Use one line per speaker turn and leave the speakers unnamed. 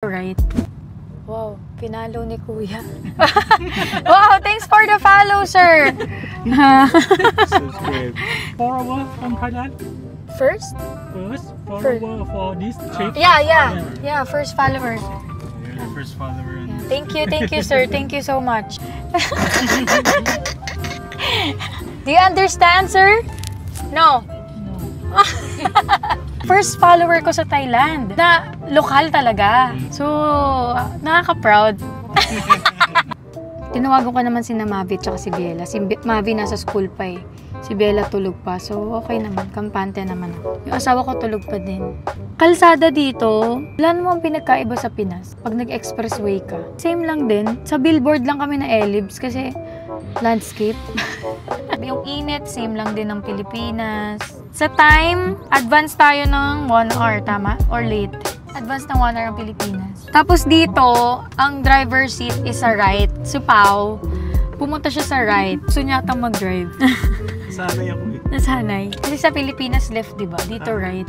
right. Wow, pinalo ni Kuya. Wow, thanks for the follow, sir.
Subscribe. Follower from Thailand.
First?
First follower for this trip.
Yeah, first follower.
You're the first follower.
Thank you, sir. Thank you so much. Do you understand, sir? No. First follower ko sa Thailand na lokal talaga. So, nakaka-proud. Tinawagan ko naman si Mavi at si Biela. Si Mavi nasa school pa eh. Si Bella tulog pa. So, okay naman. Kampante naman ako. Yung asawa ko tulog pa din. Kalsada dito, wala namang pinagkaiba sa Pinas. Pag nag-expressway ka, same lang din. Sa billboard lang kami na Elibs kasi landscape. Yung init, same lang din ng Pilipinas. Sa time, advance tayo ng 1 hour, tama? Or late? Advance ng 1 hour ang Pilipinas. Tapos dito, ang driver seat is sa right. Si Pao, pumunta siya sa right. Gusto niya atang mag-drive.
Sanay ako eh.
Nasanay. Kasi sa Pilipinas, left, diba? Dito, right.